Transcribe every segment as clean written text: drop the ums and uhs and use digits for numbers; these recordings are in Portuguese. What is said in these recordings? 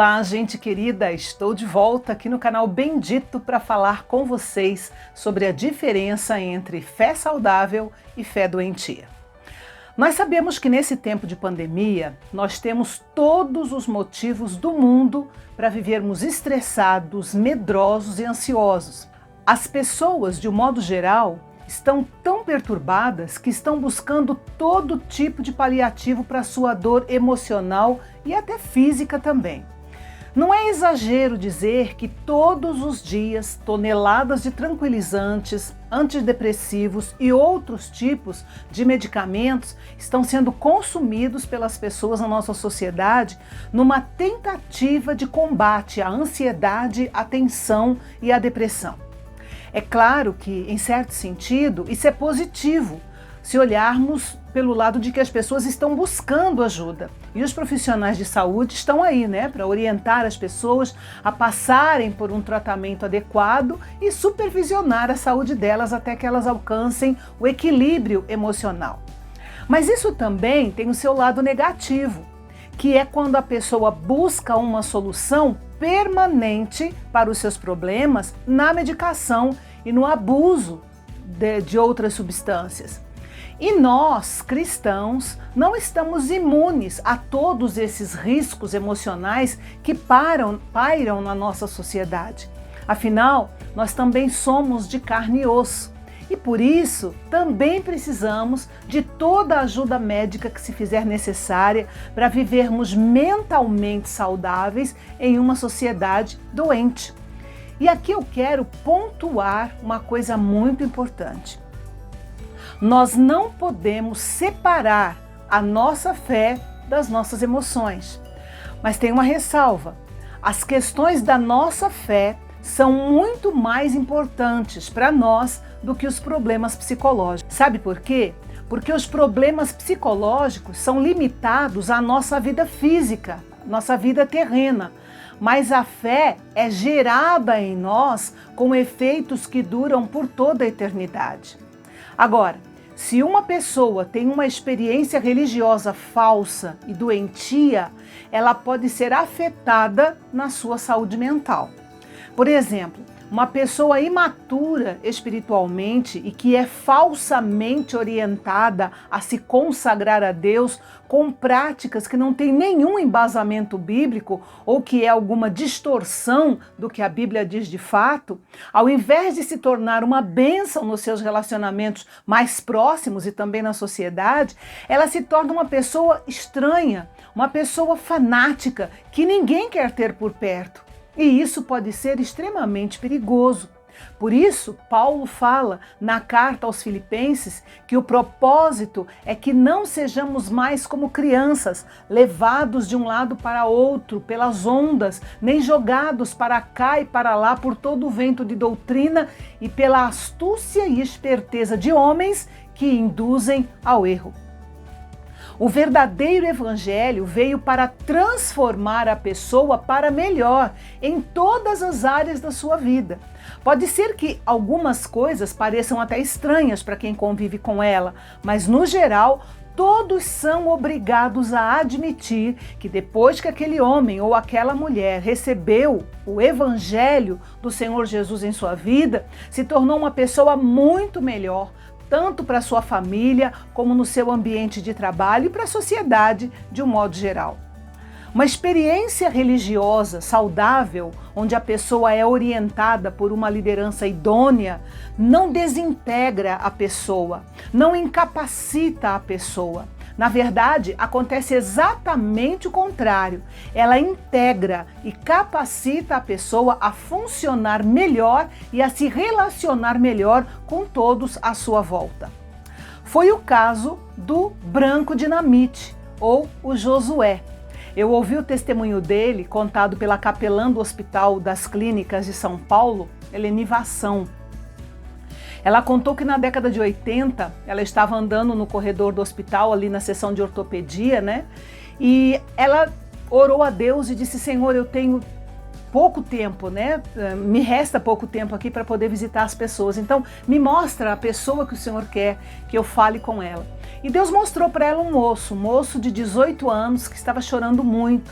Olá, gente querida! Estou de volta aqui no canal Bendito para falar com vocês sobre a diferença entre fé saudável e fé doentia. Nós sabemos que nesse tempo de pandemia, nós temos todos os motivos do mundo para vivermos estressados, medrosos e ansiosos. As pessoas, de um modo geral, estão tão perturbadas que estão buscando todo tipo de paliativo para sua dor emocional e até física também. Não é exagero dizer que todos os dias toneladas de tranquilizantes, antidepressivos e outros tipos de medicamentos estão sendo consumidos pelas pessoas na nossa sociedade numa tentativa de combate à ansiedade, à tensão e à depressão. É claro que, em certo sentido, isso é positivo, se olharmos pelo lado de que as pessoas estão buscando ajuda. E os profissionais de saúde estão aí, para orientar as pessoas a passarem por um tratamento adequado e supervisionar a saúde delas até que elas alcancem o equilíbrio emocional. Mas isso também tem o seu lado negativo, que é quando a pessoa busca uma solução permanente para os seus problemas na medicação e no abuso de outras substâncias. E nós, cristãos, não estamos imunes a todos esses riscos emocionais que pairam na nossa sociedade. Afinal, nós também somos de carne e osso. E por isso, também precisamos de toda a ajuda médica que se fizer necessária para vivermos mentalmente saudáveis em uma sociedade doente. E aqui eu quero pontuar uma coisa muito importante. Nós não podemos separar a nossa fé das nossas emoções. Mas tem uma ressalva: as questões da nossa fé são muito mais importantes para nós do que os problemas psicológicos. Sabe por quê? Porque os problemas psicológicos são limitados à nossa vida física, nossa vida terrena. Mas a fé é gerada em nós com efeitos que duram por toda a eternidade. Agora, se uma pessoa tem uma experiência religiosa falsa e doentia, ela pode ser afetada na sua saúde mental. Por exemplo, uma pessoa imatura espiritualmente e que é falsamente orientada a se consagrar a Deus com práticas que não têm nenhum embasamento bíblico ou que é alguma distorção do que a Bíblia diz de fato, ao invés de se tornar uma bênção nos seus relacionamentos mais próximos e também na sociedade, ela se torna uma pessoa estranha, uma pessoa fanática que ninguém quer ter por perto. E isso pode ser extremamente perigoso. Por isso, Paulo fala na carta aos Filipenses que o propósito é que não sejamos mais como crianças, levados de um lado para outro pelas ondas, nem jogados para cá e para lá por todo o vento de doutrina e pela astúcia e esperteza de homens que induzem ao erro. O verdadeiro evangelho veio para transformar a pessoa para melhor em todas as áreas da sua vida. Pode ser que algumas coisas pareçam até estranhas para quem convive com ela, mas no geral, todos são obrigados a admitir que depois que aquele homem ou aquela mulher recebeu o evangelho do Senhor Jesus em sua vida, se tornou uma pessoa muito melhor, tanto para sua família, como no seu ambiente de trabalho e para a sociedade de um modo geral. Uma experiência religiosa saudável, onde a pessoa é orientada por uma liderança idônea, não desintegra a pessoa, não incapacita a pessoa. Na verdade, acontece exatamente o contrário. Ela integra e capacita a pessoa a funcionar melhor e a se relacionar melhor com todos à sua volta. Foi o caso do Branco Dinamite, ou o Josué. Eu ouvi o testemunho dele contado pela capelã do Hospital das Clínicas de São Paulo, Eleni Vassão. Ela contou que na década de 80, ela estava andando no corredor do hospital, ali na seção de ortopedia, e ela orou a Deus e disse: Senhor, eu tenho pouco tempo, me resta pouco tempo aqui para poder visitar as pessoas, então me mostra a pessoa que o Senhor quer que eu fale com ela. E Deus mostrou para ela um moço de 18 anos que estava chorando muito.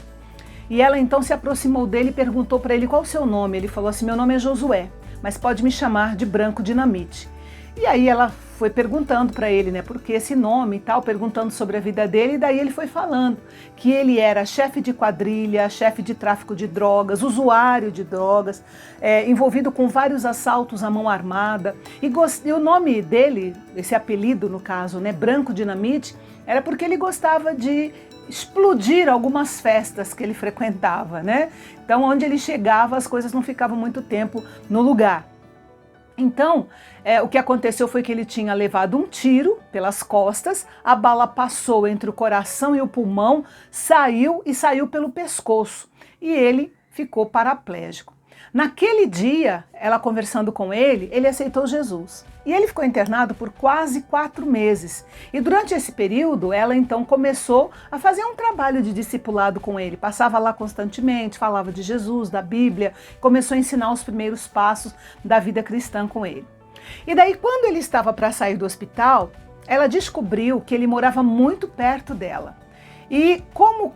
E ela então se aproximou dele e perguntou para ele qual o seu nome. Ele falou assim: meu nome é Josué, mas pode me chamar de Branco Dinamite. E aí ela foi perguntando para ele, né, por que esse nome e tal, perguntando sobre a vida dele, e daí ele foi falando que ele era chefe de quadrilha, chefe de tráfico de drogas, usuário de drogas, envolvido com vários assaltos à mão armada, e o nome dele, esse apelido no caso, né, Branco Dinamite, era porque ele gostava de explodir algumas festas que ele frequentava, né? Então, onde ele chegava, as coisas não ficavam muito tempo no lugar. Então, o que aconteceu foi que ele tinha levado um tiro pelas costas, a bala passou entre o coração e o pulmão, saiu pelo pescoço e ele ficou paraplégico. Naquele dia, ela conversando com ele aceitou Jesus. E ele ficou internado por quase 4 meses. E durante esse período, ela então começou a fazer um trabalho de discipulado com ele. Passava lá constantemente, falava de Jesus, da Bíblia, começou a ensinar os primeiros passos da vida cristã com ele. E daí, quando ele estava para sair do hospital, ela descobriu que ele morava muito perto dela. E como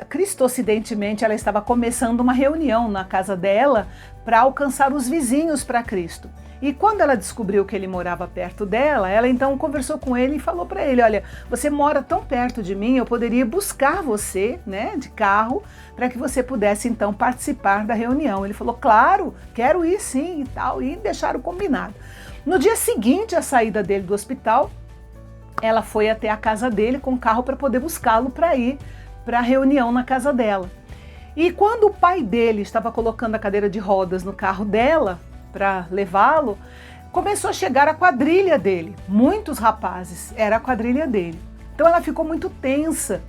cristocidentemente, ela estava começando uma reunião na casa dela para alcançar os vizinhos para Cristo. E quando ela descobriu que ele morava perto dela, ela então conversou com ele e falou para ele: olha, você mora tão perto de mim, eu poderia buscar você, né, de carro, para que você pudesse então participar da reunião. Ele falou: claro, quero ir sim e tal, e deixaram combinado. No dia seguinte à saída dele do hospital, ela foi até a casa dele com o carro para poder buscá-lo para ir para a reunião na casa dela. E quando o pai dele estava colocando a cadeira de rodas no carro dela para levá-lo, começou a chegar a quadrilha dele. Muitos rapazes, era a quadrilha dele. Então ela ficou muito tensa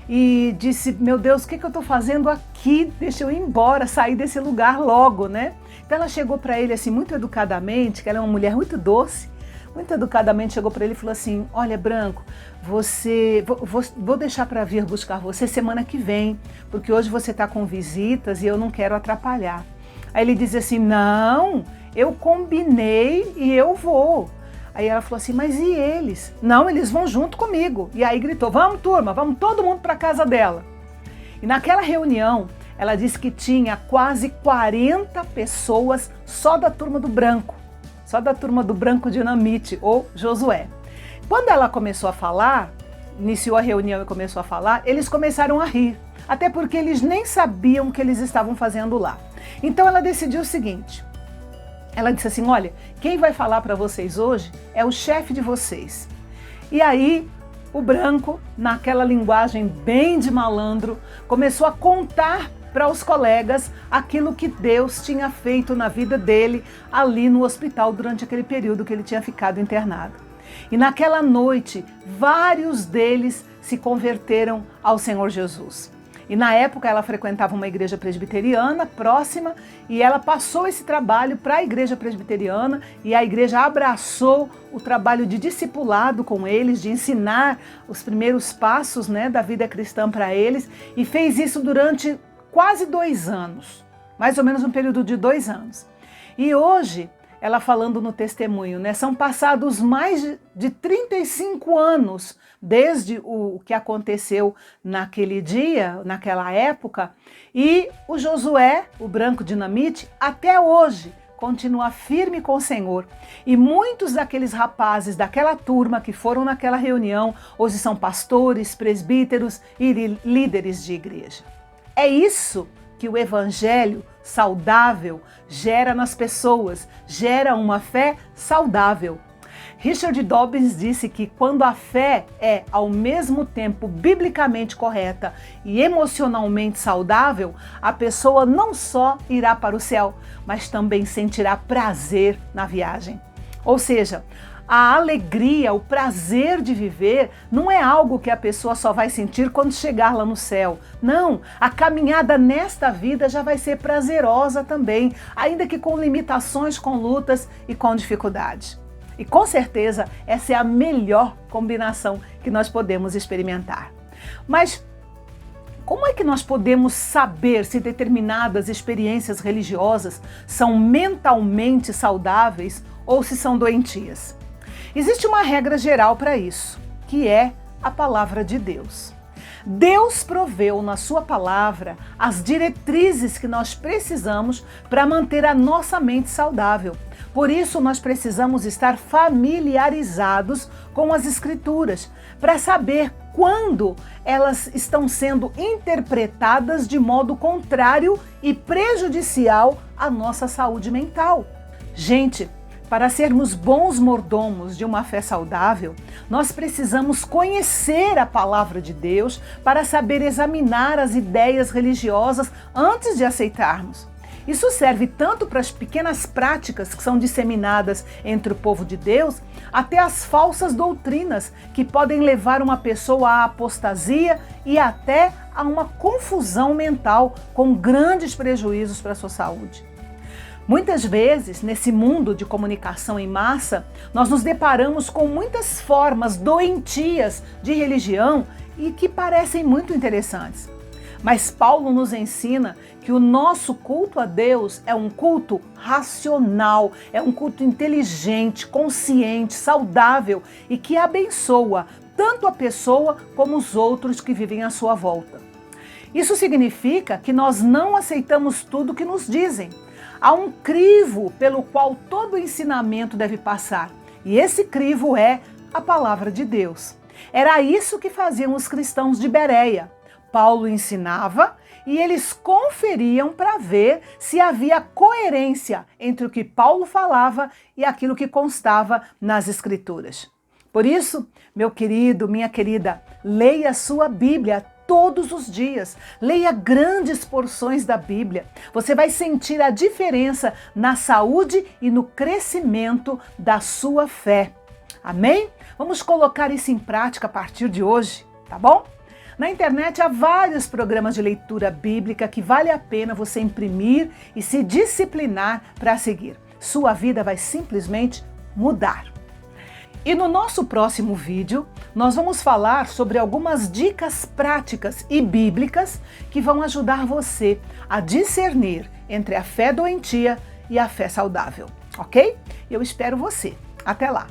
e disse: meu Deus, o que eu estou fazendo aqui? Deixa eu ir embora, sair desse lugar logo, né? Então ela chegou para ele assim, muito educadamente, que ela é uma mulher muito doce, muito educadamente chegou para ele e falou assim: olha, Branco, vou deixar para vir buscar você semana que vem, porque hoje você está com visitas e eu não quero atrapalhar. Aí ele dizia assim: não, eu combinei e eu vou. Aí ela falou assim: mas e eles? Não, eles vão junto comigo. E aí gritou: vamos turma, vamos todo mundo para casa dela. E naquela reunião, ela disse que tinha quase 40 pessoas só da turma do Branco. Só da turma do Branco Dinamite, ou Josué. Quando ela começou a falar, iniciou a reunião e começou a falar, eles começaram a rir, até porque eles nem sabiam o que eles estavam fazendo lá. Então ela decidiu o seguinte, ela disse assim: olha, quem vai falar para vocês hoje é o chefe de vocês. E aí o Branco, naquela linguagem bem de malandro, começou a contar para os colegas aquilo que Deus tinha feito na vida dele ali no hospital durante aquele período que ele tinha ficado internado. E naquela noite, vários deles se converteram ao Senhor Jesus. E na época ela frequentava uma igreja presbiteriana próxima e ela passou esse trabalho para a igreja presbiteriana e a igreja abraçou o trabalho de discipulado com eles, de ensinar os primeiros passos, né, da vida cristã para eles, e fez isso durante quase 2 anos, mais ou menos um período de 2 anos. E hoje, ela falando no testemunho, né, são passados mais de 35 anos desde o que aconteceu naquele dia, naquela época, e o Josué, o Branco Dinamite, até hoje continua firme com o Senhor. E muitos daqueles rapazes daquela turma que foram naquela reunião, hoje são pastores, presbíteros e líderes de igreja. É isso que o evangelho saudável gera nas pessoas, gera uma fé saudável. Richard Dobbins disse que quando a fé é ao mesmo tempo biblicamente correta e emocionalmente saudável, a pessoa não só irá para o céu, mas também sentirá prazer na viagem. Ou seja, a alegria, o prazer de viver não é algo que a pessoa só vai sentir quando chegar lá no céu. Não, a caminhada nesta vida já vai ser prazerosa também, ainda que com limitações, com lutas e com dificuldades. E com certeza essa é a melhor combinação que nós podemos experimentar. Mas como é que nós podemos saber se determinadas experiências religiosas são mentalmente saudáveis ou se são doentias? Existe uma regra geral para isso, que é a palavra de Deus. Deus proveu na sua palavra as diretrizes que nós precisamos para manter a nossa mente saudável. Por isso, nós precisamos estar familiarizados com as Escrituras, para saber quando elas estão sendo interpretadas de modo contrário e prejudicial à nossa saúde mental. Gente, para sermos bons mordomos de uma fé saudável, nós precisamos conhecer a palavra de Deus para saber examinar as ideias religiosas antes de aceitarmos. Isso serve tanto para as pequenas práticas que são disseminadas entre o povo de Deus, até as falsas doutrinas que podem levar uma pessoa à apostasia e até a uma confusão mental com grandes prejuízos para a sua saúde. Muitas vezes, nesse mundo de comunicação em massa, nós nos deparamos com muitas formas doentias de religião e que parecem muito interessantes. Mas Paulo nos ensina que o nosso culto a Deus é um culto racional, é um culto inteligente, consciente, saudável e que abençoa tanto a pessoa como os outros que vivem à sua volta. Isso significa que nós não aceitamos tudo que nos dizem. Há um crivo pelo qual todo ensinamento deve passar, e esse crivo é a palavra de Deus. Era isso que faziam os cristãos de Bereia. Paulo ensinava e eles conferiam para ver se havia coerência entre o que Paulo falava e aquilo que constava nas Escrituras. Por isso, meu querido, minha querida, leia a sua Bíblia todos os dias. Leia grandes porções da Bíblia. Você vai sentir a diferença na saúde e no crescimento da sua fé. Amém? Vamos colocar isso em prática a partir de hoje, tá bom? Na internet há vários programas de leitura bíblica que vale a pena você imprimir e se disciplinar para seguir. Sua vida vai simplesmente mudar. E no nosso próximo vídeo, nós vamos falar sobre algumas dicas práticas e bíblicas que vão ajudar você a discernir entre a fé doentia e a fé saudável, ok? Eu espero você. Até lá!